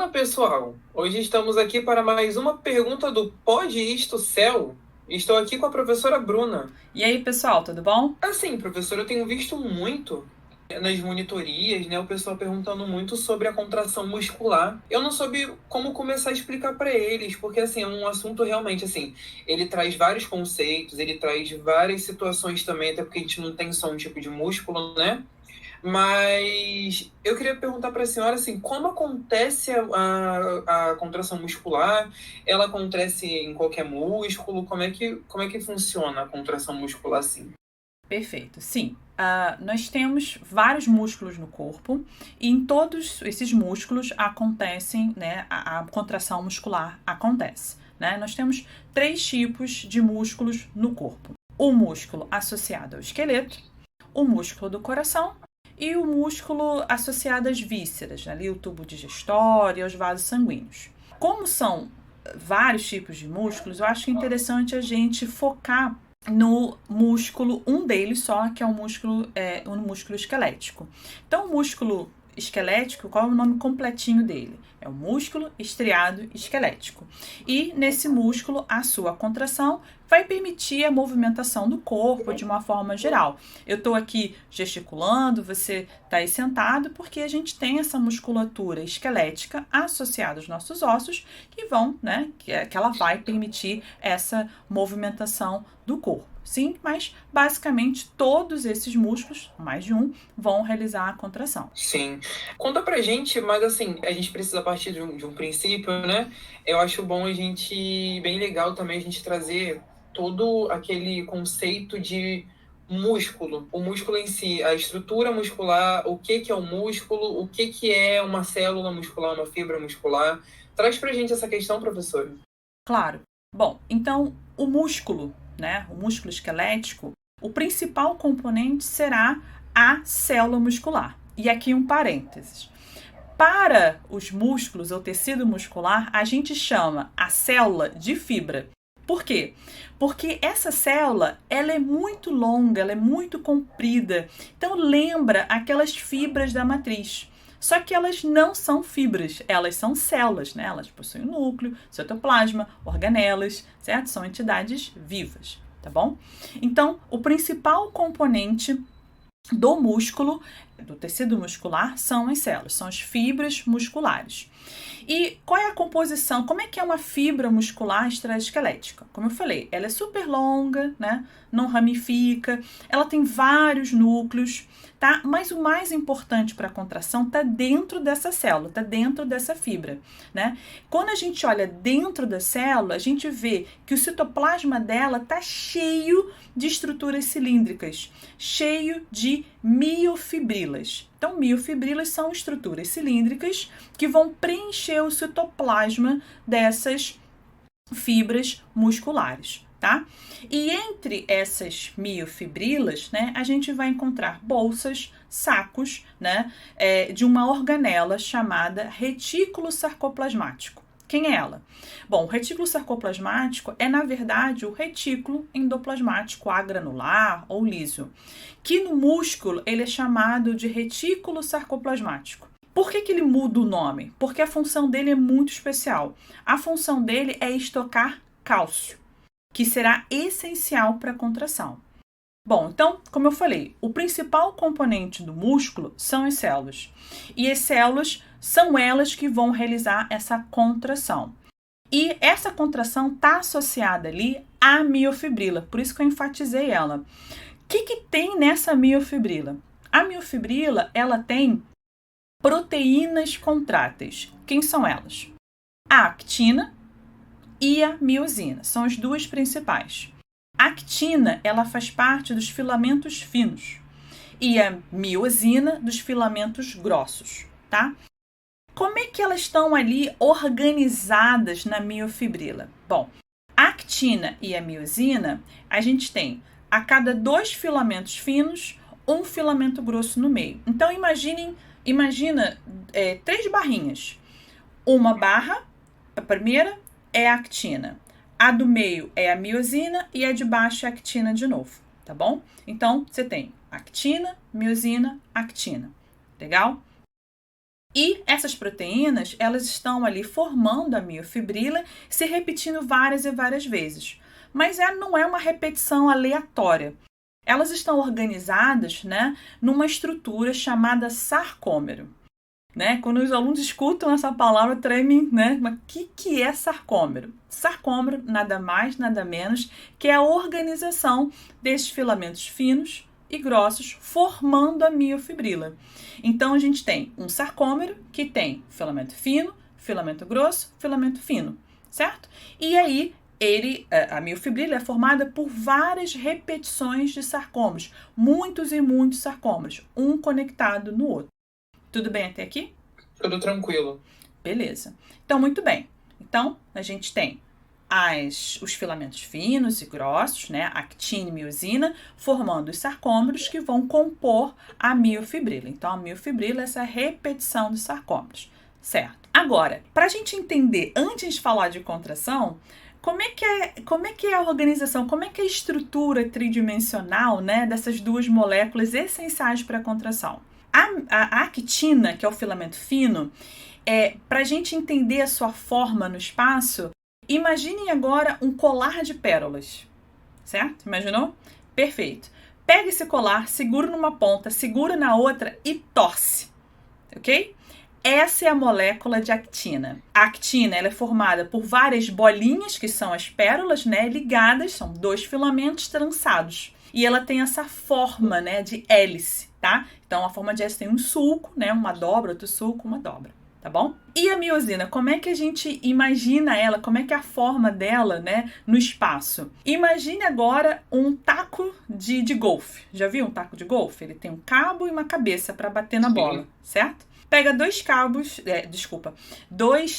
Fala pessoal, hoje estamos aqui para mais uma pergunta do Pode Isto Céu. Estou aqui com a professora Bruna. E aí, pessoal, tudo bom? Assim, professora, eu tenho visto muito nas monitorias, né, o pessoal perguntando muito sobre a contração muscular. Eu não soube como começar a explicar para eles, porque assim, é um assunto realmente assim, ele traz vários conceitos, ele traz várias situações também, até porque a gente não tem só um tipo de músculo, né? Mas eu queria perguntar para a senhora assim, como acontece a contração muscular? Ela acontece em qualquer músculo? Como é que funciona a contração muscular assim? Perfeito, sim. Nós temos vários músculos no corpo e em todos esses músculos acontecem, né, a contração muscular acontece, né? Nós temos 3 tipos de músculos no corpo. O músculo associado ao esqueleto, o músculo do coração e o músculo associado às vísceras, ali o tubo digestório e aos vasos sanguíneos. Como são vários tipos de músculos, eu acho interessante a gente focar no músculo, um deles só, que é o músculo esquelético. Então, o músculo esquelético, qual é o nome completinho dele? É o músculo estriado esquelético. E nesse músculo, a sua contração vai permitir a movimentação do corpo de uma forma geral. Eu estou aqui gesticulando, você está aí sentado, porque a gente tem essa musculatura esquelética associada aos nossos ossos que vão, né, que ela vai permitir essa movimentação do corpo. Sim, mas basicamente todos esses músculos, mais de um, vão realizar a contração. Sim. Conta pra gente, mas assim, a gente precisa partir de um princípio, né? Eu acho bom a gente, bem legal também a gente trazer todo aquele conceito de músculo, o músculo em si, a estrutura muscular, o que que é o músculo, o que que é uma célula muscular, uma fibra muscular. Traz pra gente essa questão, professora. Claro. Bom, então o músculo, né, o músculo esquelético, o principal componente será a célula muscular. E aqui um parênteses. Para os músculos ou tecido muscular, a gente chama a célula de fibra. Por quê? Porque essa célula, ela é muito longa, ela é muito comprida. Então lembra aquelas fibras da matriz. Só que elas não são fibras, elas são células, né? Elas possuem núcleo, citoplasma, organelas, certo? São entidades vivas, tá bom? Então, o principal componente do músculo, do tecido muscular, são as células, são as fibras musculares. E qual é a composição? Como é que é uma fibra muscular extraesquelética? Como eu falei, ela é super longa, né? Não ramifica, ela tem vários núcleos, tá? Mas o mais importante para a contração está dentro dessa célula, está dentro dessa fibra, né? Quando a gente olha dentro da célula, a gente vê que o citoplasma dela está cheio de estruturas cilíndricas, cheio de miofibrilas. Então, miofibrilas são estruturas cilíndricas que vão preencher o citoplasma dessas fibras musculares, tá? E entre essas miofibrilas, né, a gente vai encontrar bolsas, sacos, né, de uma organela chamada retículo sarcoplasmático. Quem é ela? Bom, o retículo sarcoplasmático é, na verdade, o retículo endoplasmático agranular ou liso, que no músculo ele é chamado de retículo sarcoplasmático. Por que ele muda o nome? Porque a função dele é muito especial. A função dele é estocar cálcio, que será essencial para a contração. Bom, então, como eu falei, o principal componente do músculo são as células. E as células são elas que vão realizar essa contração. E essa contração está associada ali à miofibrila, por isso que eu enfatizei ela. O que tem nessa miofibrila? A miofibrila, ela tem proteínas contráteis. Quem são elas? A actina e a miosina, são as duas principais. A actina, ela faz parte dos filamentos finos e a miosina dos filamentos grossos, tá? Como é que elas estão ali organizadas na miofibrila? Bom, a actina e a miosina, a gente tem a cada 2 filamentos finos, um filamento grosso no meio. Então, imagina 3 barrinhas. Uma barra, a primeira é a actina. A do meio é a miosina e a de baixo é a actina de novo, tá bom? Então, você tem actina, miosina, actina. Legal? E essas proteínas, elas estão ali formando a miofibrila, se repetindo várias e várias vezes. Mas não é uma repetição aleatória. Elas estão organizadas, né, numa estrutura chamada sarcômero. Né? Quando os alunos escutam essa palavra, tremem, né? Mas o que é sarcômero? Sarcômero, nada mais, nada menos que a organização desses filamentos finos e grossos formando a miofibrila. Então, a gente tem um sarcômero que tem filamento fino, filamento grosso, filamento fino, certo? E aí, a miofibrila é formada por várias repetições de sarcômeros, muitos e muitos sarcômeros, um conectado no outro. Tudo bem até aqui? Tudo tranquilo. Beleza. Então, muito bem. Então, a gente tem os filamentos finos e grossos, né, actina e miosina, formando os sarcômeros que vão compor a miofibrila. Então, a miofibrila é essa repetição dos sarcômeros, certo? Agora, para a gente entender, antes de falar de contração, como é que é a organização, como é que é a estrutura tridimensional, né, dessas duas moléculas essenciais para a contração? A actina, que é o filamento fino, para a gente entender a sua forma no espaço, imaginem agora um colar de pérolas, certo? Imaginou? Perfeito. Pega esse colar, segura numa ponta, segura na outra e torce, ok? Essa é a molécula de actina. A actina ela é formada por várias bolinhas, que são as pérolas, né, ligadas, são 2 filamentos trançados. E ela tem essa forma, né, de hélice, tá? Então, a forma de hélice tem um sulco, né, uma dobra, outro sulco, uma dobra, tá bom? E a miosina, como é que a gente imagina ela, como é que é a forma dela, né, no espaço? Imagine agora um taco de golfe. Já viu um taco de golfe? Ele tem um cabo e uma cabeça para bater na bola, certo? Pega 2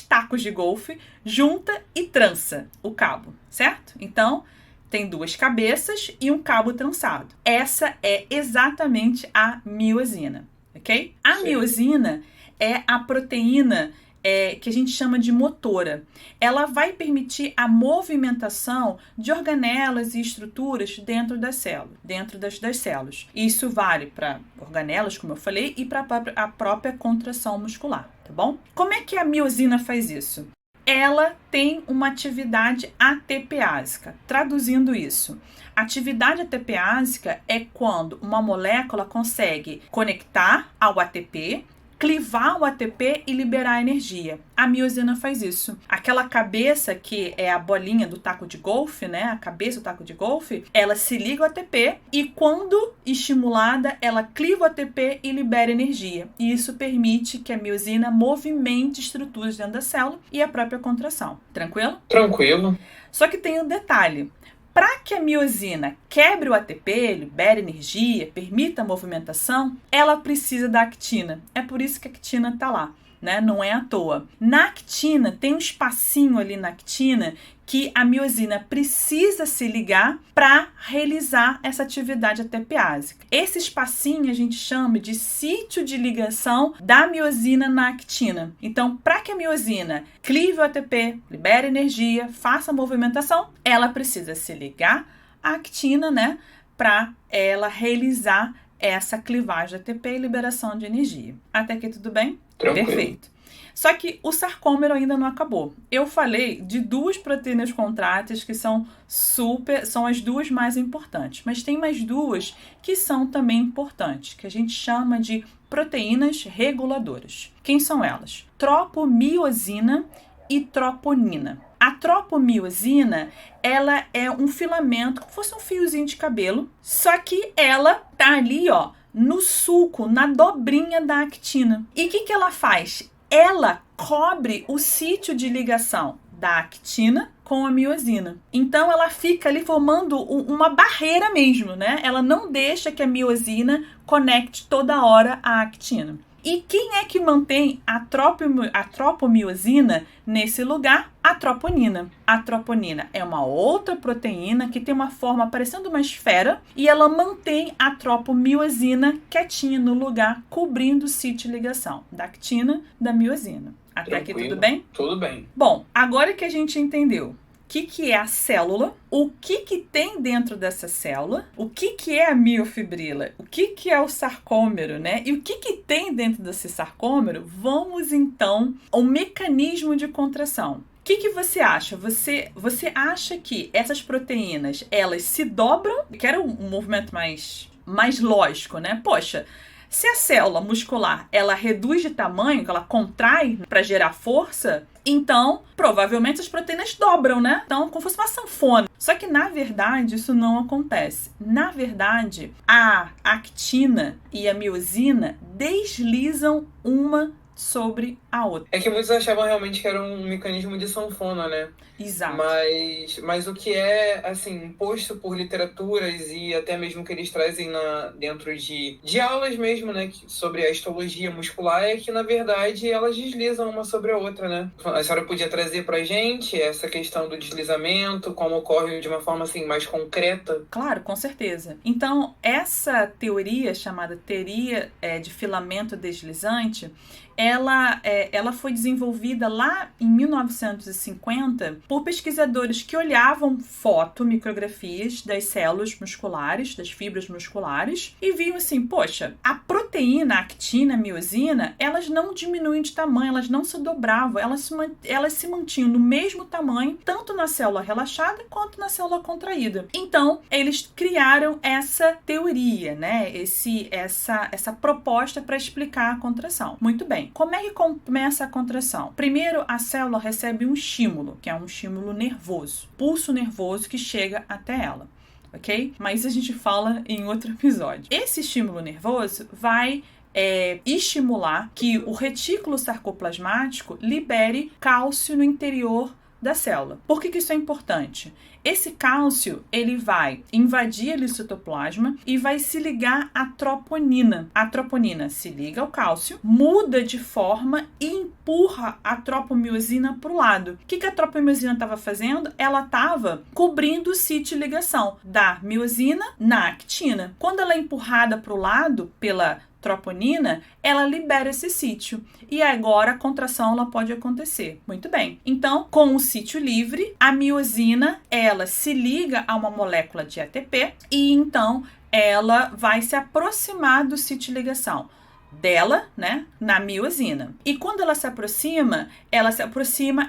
tacos de golfe, junta e trança o cabo, certo? Então, tem 2 cabeças e um cabo trançado. Essa é exatamente a miosina, ok? A miosina é a proteína que a gente chama de motora. Ela vai permitir a movimentação de organelas e estruturas dentro da célula, dentro das células. Isso vale para organelas, como eu falei, e para a própria contração muscular, tá bom? Como é que a miosina faz isso? Ela tem uma atividade ATPásica. Traduzindo isso, atividade ATPásica é quando uma molécula consegue conectar ao ATP, clivar o ATP e liberar energia. A miosina faz isso. Aquela cabeça que é a bolinha do taco de golfe, né? A cabeça do taco de golfe, ela se liga ao ATP e quando estimulada, ela cliva o ATP e libera energia. E isso permite que a miosina movimente estruturas dentro da célula e a própria contração. Tranquilo? Tranquilo. Só que tem um detalhe. Para que a miosina quebre o ATP, libere energia, permita a movimentação, ela precisa da actina. É por isso que a actina está lá, né? Não é à toa. Na actina, tem um espacinho ali na actina que a miosina precisa se ligar para realizar essa atividade ATPásica. Esse espacinho a gente chama de sítio de ligação da miosina na actina. Então, para que a miosina clive o ATP, libere energia, faça a movimentação, ela precisa se ligar à actina, né, para ela realizar essa clivagem de ATP e liberação de energia. Até aqui tudo bem? Tranquilo. Perfeito. Só que o sarcômero ainda não acabou. Eu falei de 2 proteínas contráteis que são as 2 mais importantes, mas tem mais 2 que são também importantes, que a gente chama de proteínas reguladoras. Quem são elas? Tropomiosina e troponina. A tropomiosina, ela é um filamento, como se fosse um fiozinho de cabelo, só que ela tá ali, ó, no sulco, na dobrinha da actina. E o que ela faz? Ela cobre o sítio de ligação da actina com a miosina. Então, ela fica ali formando uma barreira mesmo, né? Ela não deixa que a miosina conecte toda hora a actina. E quem é que mantém a tropomiosina nesse lugar? A troponina. A troponina é uma outra proteína que tem uma forma parecendo uma esfera e ela mantém a tropomiosina quietinha no lugar, cobrindo o sítio de ligação da actina da miosina. Até aqui tudo bem? Tudo bem. Bom, agora que a gente entendeu que é a célula, o que tem dentro dessa célula, o que é a miofibrila, o que é o sarcômero, né? E o que tem dentro desse sarcômero, vamos então ao mecanismo de contração. O que você acha? Você acha que essas proteínas, elas se dobram? Eu quero um movimento mais lógico, né? Poxa, se a célula muscular, ela reduz de tamanho, ela contrai para gerar força, então, provavelmente as proteínas dobram, né? Então, como se fosse uma sanfona. Só que, na verdade, isso não acontece. Na verdade, a actina e a miosina deslizam uma sobre a outra. É que muitos achavam realmente que era um mecanismo de sanfona, né? Exato. Mas o que é, assim, imposto por literaturas e até mesmo que eles trazem dentro de aulas mesmo, né, sobre a histologia muscular, é que, na verdade, elas deslizam uma sobre a outra, né? A senhora podia trazer pra gente essa questão do deslizamento, como ocorre de uma forma, assim, mais concreta? Claro, com certeza. Então, essa teoria, chamada teoria de filamento deslizante, ela foi desenvolvida lá em 1950 por pesquisadores que olhavam micrografias das células musculares, das fibras musculares, e viam assim, poxa, a proteína, a actina, a miosina, elas não diminuem de tamanho, elas não se dobravam, elas se mantinham no mesmo tamanho, tanto na célula relaxada quanto na célula contraída. Então, eles criaram essa teoria, né? Essa proposta para explicar a contração. Muito bem. Como é que começa a contração? Primeiro, a célula recebe um estímulo, que é um estímulo nervoso, pulso nervoso que chega até ela, ok? Mas a gente fala em outro episódio. Esse estímulo nervoso vai estimular que o retículo sarcoplasmático libere cálcio no interior da célula. Por que isso é importante? Esse cálcio, ele vai invadir ali o citoplasma e vai se ligar à troponina. A troponina se liga ao cálcio, muda de forma e empurra a tropomiosina para o lado. O que a tropomiosina estava fazendo? Ela estava cobrindo o sítio de ligação da miosina na actina. Quando ela é empurrada para o lado pela troponina, ela libera esse sítio. E agora a contração ela pode acontecer. Muito bem. Então, com o sítio livre, a miosina, ela se liga a uma molécula de ATP e então ela vai se aproximar do sítio de ligação dela, né, na miosina. E quando ela se aproxima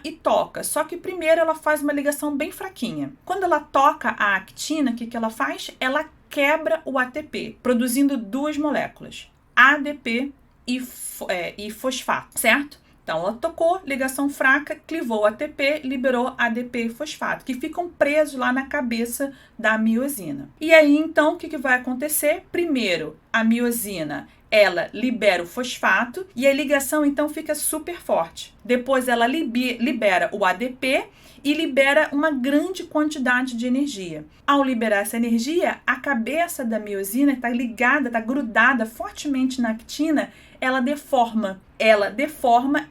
e toca. Só que primeiro ela faz uma ligação bem fraquinha. Quando ela toca a actina, o que ela faz? Ela quebra o ATP, produzindo duas moléculas, ADP e fosfato, certo? Então, ela tocou, ligação fraca, clivou o ATP, liberou ADP e fosfato, que ficam presos lá na cabeça da miosina. E aí, então, o que vai acontecer? Primeiro, a miosina, ela libera o fosfato e a ligação, então, fica super forte. Depois, ela libera o ADP e libera uma grande quantidade de energia. Ao liberar essa energia, a cabeça da miosina está ligada, está grudada fortemente na actina, ela deforma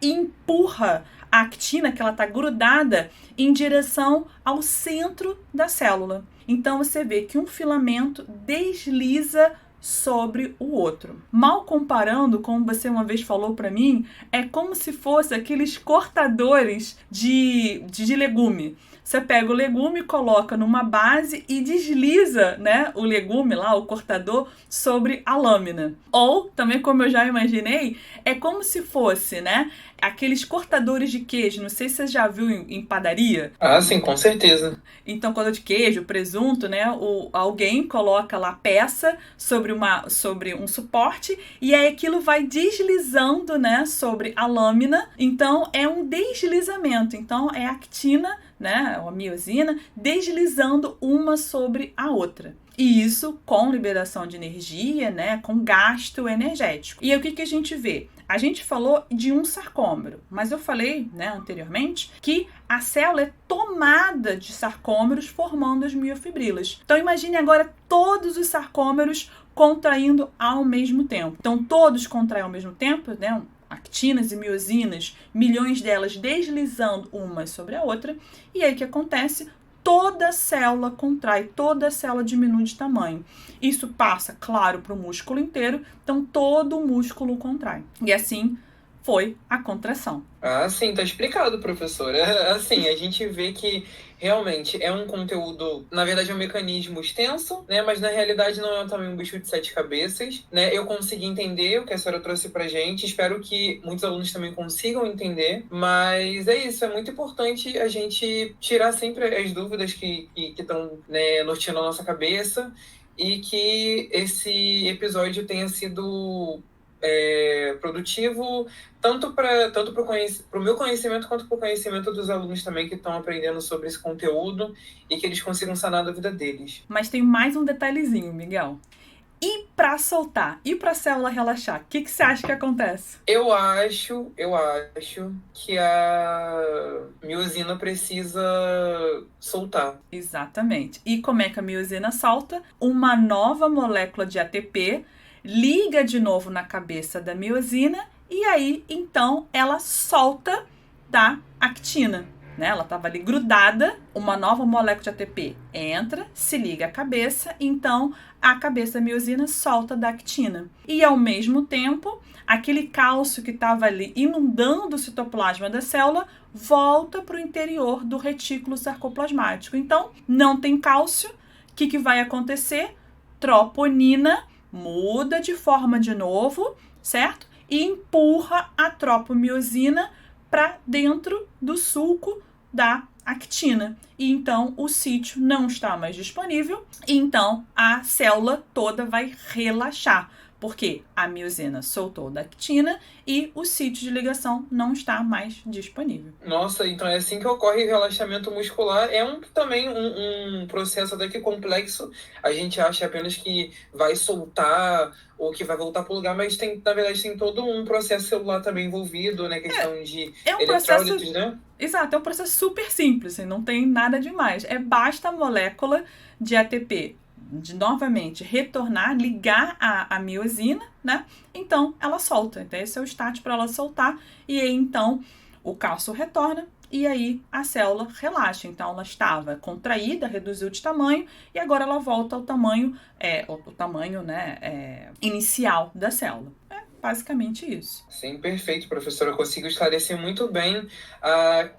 e empurra a actina, que ela está grudada, em direção ao centro da célula. Então, você vê que um filamento desliza sobre o outro. Mal comparando, como você uma vez falou para mim, é como se fosse aqueles cortadores de legume. Você pega o legume, coloca numa base e desliza, né, o legume lá, o cortador, sobre a lâmina. Ou, também como eu já imaginei, é como se fosse, né, aqueles cortadores de queijo. Não sei se você já viu em padaria. Ah, sim, com certeza. Então, cortador de queijo, presunto, né, alguém coloca lá peça sobre um suporte e aí aquilo vai deslizando, né, sobre a lâmina. Então, é um deslizamento. Então, é a actina, né, a miosina, deslizando uma sobre a outra. E isso com liberação de energia, né, com gasto energético. E aí o que a gente vê? A gente falou de um sarcômero, mas eu falei, né, anteriormente que a célula é tomada de sarcômeros formando as miofibrilas. Então imagine agora todos os sarcômeros contraindo ao mesmo tempo. Então todos contraem ao mesmo tempo, né? Actinas e miosinas, milhões delas deslizando uma sobre a outra. E aí o que acontece? Toda célula contrai, toda célula diminui de tamanho. Isso passa, claro, para o músculo inteiro, então todo o músculo contrai. E assim foi a contração. Ah, sim, tá explicado, professora. Assim, a gente vê que realmente é um conteúdo, na verdade é um mecanismo extenso, né? Mas na realidade não é também um bicho de sete cabeças, né? Eu consegui entender o que a senhora trouxe pra gente, espero que muitos alunos também consigam entender, mas é isso, é muito importante a gente tirar sempre as dúvidas que estão, né, norteando a nossa cabeça e que esse episódio tenha sido produtivo tanto para o meu conhecimento quanto para o conhecimento dos alunos também que estão aprendendo sobre esse conteúdo e que eles consigam sanar a vida deles. Mas tem mais um detalhezinho, Miguel. E para soltar? E para a célula relaxar? O que você acha que acontece? Eu acho que a miosina precisa soltar. Exatamente. E como é que a miosina solta? Uma nova molécula de ATP liga de novo na cabeça da miosina e aí, então, ela solta da actina. Né? Ela estava ali grudada, uma nova molécula de ATP entra, se liga à cabeça, então a cabeça da miosina solta da actina. E ao mesmo tempo, aquele cálcio que estava ali inundando o citoplasma da célula volta para o interior do retículo sarcoplasmático. Então, não tem cálcio, o que vai acontecer? Troponina muda de forma de novo, certo? E empurra a tropomiosina para dentro do sulco da actina. E então o sítio não está mais disponível e então a célula toda vai relaxar, porque a miosina soltou da actina e o sítio de ligação não está mais disponível. Nossa, então é assim que ocorre o relaxamento muscular. É também um processo até que complexo. A gente acha apenas que vai soltar ou que vai voltar para o lugar, mas na verdade tem todo um processo celular também envolvido, né? Questão de eletrólitos, né? Exato, é um processo super simples, assim, não tem nada demais. Basta a molécula de ATP de novamente retornar, ligar a miosina, né? Então ela solta. Então esse é o start para ela soltar e aí então o cálcio retorna e aí a célula relaxa. Então ela estava contraída, reduziu de tamanho e agora ela volta ao tamanho, o tamanho, né, inicial da célula. É basicamente isso. Sim, perfeito, professora. Eu consigo esclarecer muito bem.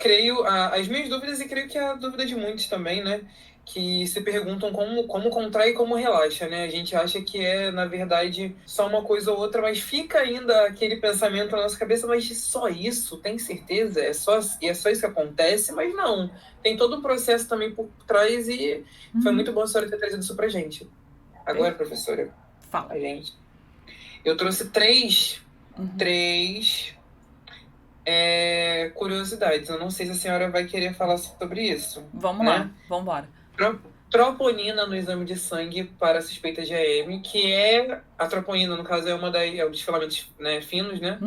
Creio as minhas dúvidas e creio que a dúvida de muitos também, né? Que se perguntam como contrai e como relaxa, né? A gente acha que é, na verdade, só uma coisa ou outra, mas fica ainda aquele pensamento na nossa cabeça, mas só isso? Tem certeza? É só isso que acontece? Mas não. Tem todo um processo também por trás e foi muito bom a senhora ter trazido isso pra gente. Agora, professora, fala. A gente... Eu trouxe três curiosidades. Eu não sei se a senhora vai querer falar sobre isso. Vamos lá, vamos embora. Troponina no exame de sangue para suspeita de AM, que é a troponina, no caso, é um dos filamentos, né, finos, né?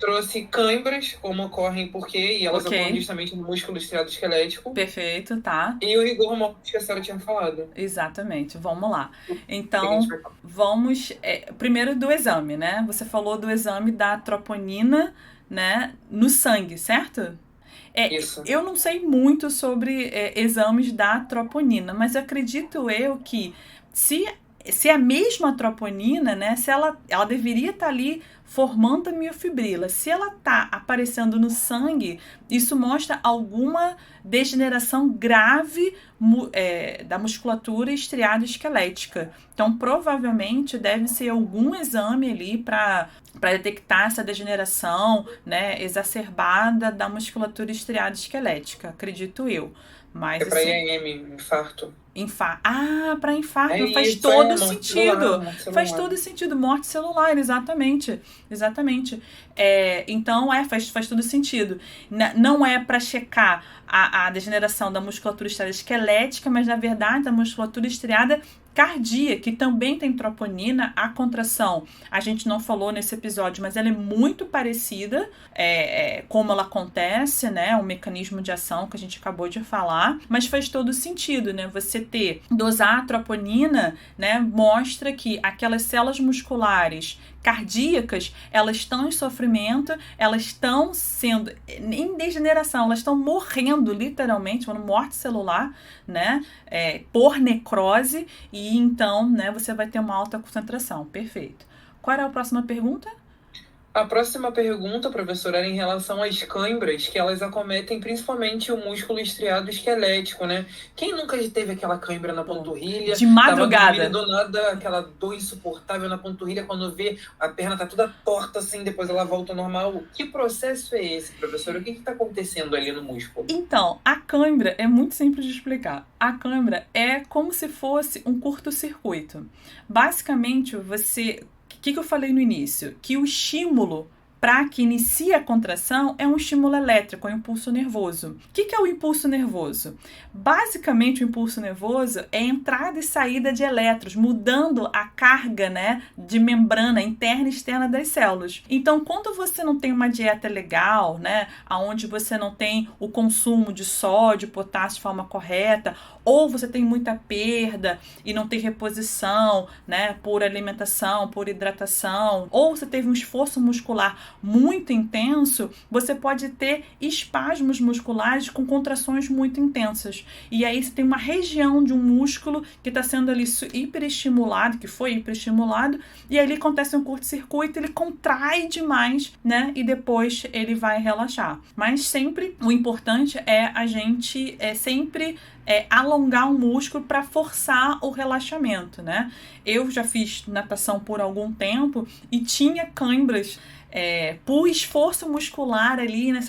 Trouxe câimbras, como ocorrem e elas ocorrem justamente no músculo estriado esquelético. Perfeito, tá. E o rigor mortis que a senhora tinha falado. Exatamente, vamos lá. Então, vamos primeiro do exame, né? Você falou do exame da troponina, né, no sangue, certo? Isso. Eu não sei muito sobre exames da troponina, mas eu acredito que se a mesma troponina, né, se ela deveria estar ali formando a miofibrila. Se ela está aparecendo no sangue, isso mostra alguma degeneração grave da musculatura estriada esquelética. Então, provavelmente, deve ser algum exame ali para detectar essa degeneração, né, exacerbada da musculatura estriada esquelética, acredito eu. Mas, para IAM, infarto. Para infarto, faz todo sentido. Faz todo sentido, morte celular, exatamente. Então, faz todo sentido. Não é para checar a degeneração da musculatura estriada esquelética, mas, na verdade, a musculatura estriada cardíaca, que também tem troponina. A contração, a gente não falou nesse episódio, mas ela é muito parecida, como ela acontece, né? O mecanismo de ação que a gente acabou de falar, mas faz todo sentido, né? Você dosar a troponina, né? Mostra que aquelas células musculares cardíacas, elas estão em sofrimento, elas estão sendo em degeneração, elas estão morrendo literalmente, uma morte celular, né, por necrose, e então, né, você vai ter uma alta concentração. Perfeito. Qual era a próxima pergunta? A próxima pergunta, professora, era em relação às cãibras, que elas acometem principalmente o músculo estriado esquelético, né? Quem nunca teve aquela cãibra na panturrilha? De madrugada. Tava dormindo, do nada, aquela dor insuportável na panturrilha, quando vê a perna tá toda torta assim, depois ela volta ao normal. Que processo é esse, professora? O que tá acontecendo ali no músculo? Então, a cãibra é muito simples de explicar. A cãibra é como se fosse um curto-circuito. Basicamente, você... O que eu falei no início? Que o estímulo para que inicie a contração é um estímulo elétrico, é um impulso nervoso. O que é o impulso nervoso? Basicamente, o impulso nervoso é a entrada e saída de elétrons, mudando a carga, né, de membrana interna e externa das células. Então, quando você não tem uma dieta legal, né, onde você não tem o consumo de sódio, potássio de forma correta, ou você tem muita perda e não tem reposição, né, por alimentação, por hidratação, ou você teve um esforço muscular muito intenso, você pode ter espasmos musculares com contrações muito intensas. E aí você tem uma região de um músculo que está sendo ali hiperestimulado, que foi hiperestimulado, e ali acontece um curto-circuito, ele contrai demais, né? E depois ele vai relaxar. Mas sempre o importante é a gente sempre alongar o músculo para forçar o relaxamento, né? Eu já fiz natação por algum tempo e tinha cãibras por esforço muscular ali, né,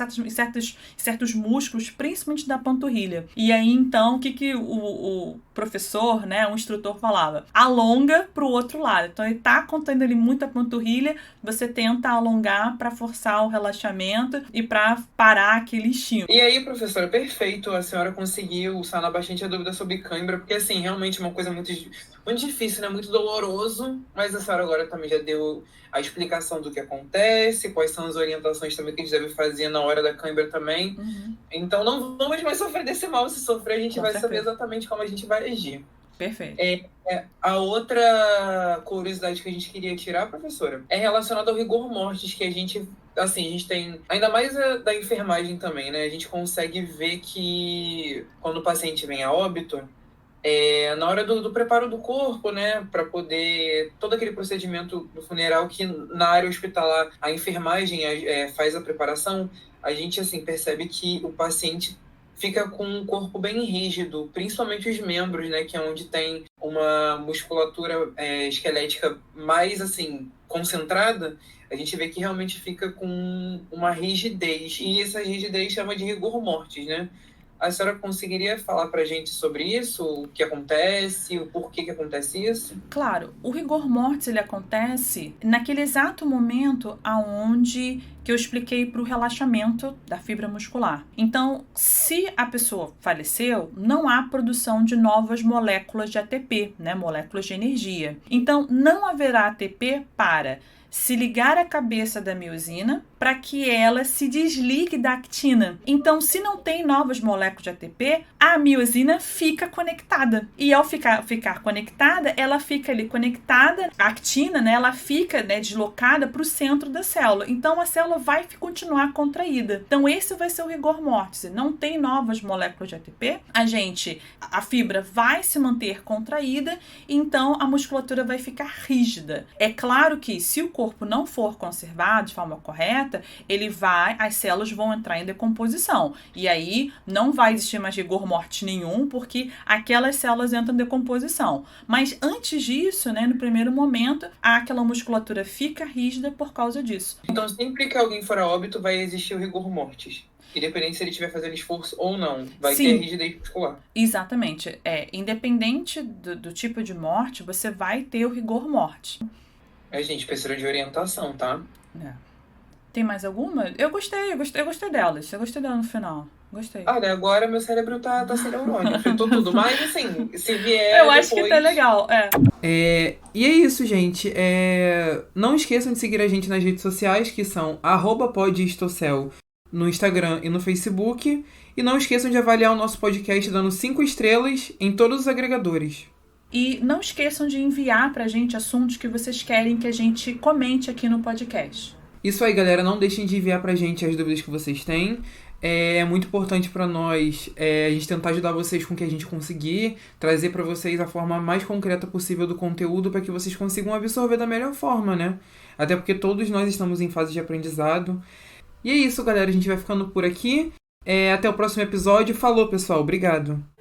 certos músculos, principalmente da panturrilha. E aí, então, o que o professor, né, o instrutor falava? Alonga para o outro lado. Então, ele tá contando ali muita panturrilha, você tenta alongar para forçar o relaxamento e para parar aquele estímulo. E aí, professora, perfeito, a senhora conseguiu sanar bastante a dúvida sobre cãibra, porque, assim, realmente é uma coisa muito difícil, né, muito doloroso, mas a senhora agora também já deu a explicação do que acontece, quais são as orientações também que a gente deve fazer na hora da cãibra também. Uhum. Então, não vamos mais sofrer desse mal. Se sofrer, a gente vai saber exatamente como a gente vai agir. Perfeito. A outra curiosidade que a gente queria tirar, professora, é relacionada ao rigor mortis, que a gente tem, ainda mais da enfermagem também, né? A gente consegue ver que quando o paciente vem a óbito, na hora do preparo do corpo, né, para poder todo aquele procedimento do funeral que na área hospitalar a enfermagem faz a preparação, a gente assim percebe que o paciente fica com um corpo bem rígido, principalmente os membros, né, que é onde tem uma musculatura esquelética mais assim concentrada. A gente vê que realmente fica com uma rigidez, e essa rigidez chama de rigor mortis, né? A senhora conseguiria falar pra gente sobre isso? O que acontece? O porquê que acontece isso? Claro, o rigor mortis ele acontece naquele exato momento aonde que eu expliquei para o relaxamento da fibra muscular. Então, se a pessoa faleceu, não há produção de novas moléculas de ATP, né, moléculas de energia. Então, não haverá ATP para se ligar à cabeça da miosina para que ela se desligue da actina. Então, se não tem novas moléculas de ATP, a miosina fica conectada. E ao ficar conectada, ela fica ali conectada, a actina, né, ela fica, né, deslocada para o centro da célula. Então, a célula vai continuar contraída. Então, esse vai ser o rigor mortis. Não tem novas moléculas de ATP, a fibra vai se manter contraída, então a musculatura vai ficar rígida. É claro que se o corpo não for conservado de forma correta, as células vão entrar em decomposição. E aí não vai existir mais rigor mortis nenhum, porque aquelas células entram em decomposição. Mas antes disso, né, no primeiro momento, aquela musculatura fica rígida por causa disso. Então, sempre que alguém for a óbito, vai existir o rigor mortis. Independente se ele estiver fazendo esforço ou não, vai ter rigidez muscular. Exatamente. Independente do tipo de morte, você vai ter o rigor mortis. Gente, precisa de orientação, tá? Tem mais alguma? Eu gostei delas. Eu gostei dela no final. Gostei. Agora meu cérebro tá sem neurônio. Fritou tudo. Mas, assim, se vier eu acho que tá legal, E é isso, gente. Não esqueçam de seguir a gente nas redes sociais, que são @podistocel no Instagram e no Facebook. E não esqueçam de avaliar o nosso podcast dando 5 estrelas em todos os agregadores. E não esqueçam de enviar pra gente assuntos que vocês querem que a gente comente aqui no podcast. Isso aí, galera. Não deixem de enviar pra gente as dúvidas que vocês têm. É muito importante para nós a gente tentar ajudar vocês com o que a gente conseguir, trazer para vocês a forma mais concreta possível do conteúdo para que vocês consigam absorver da melhor forma, né? Até porque todos nós estamos em fase de aprendizado. E é isso, galera. A gente vai ficando por aqui. Até o próximo episódio. Falou, pessoal. Obrigado.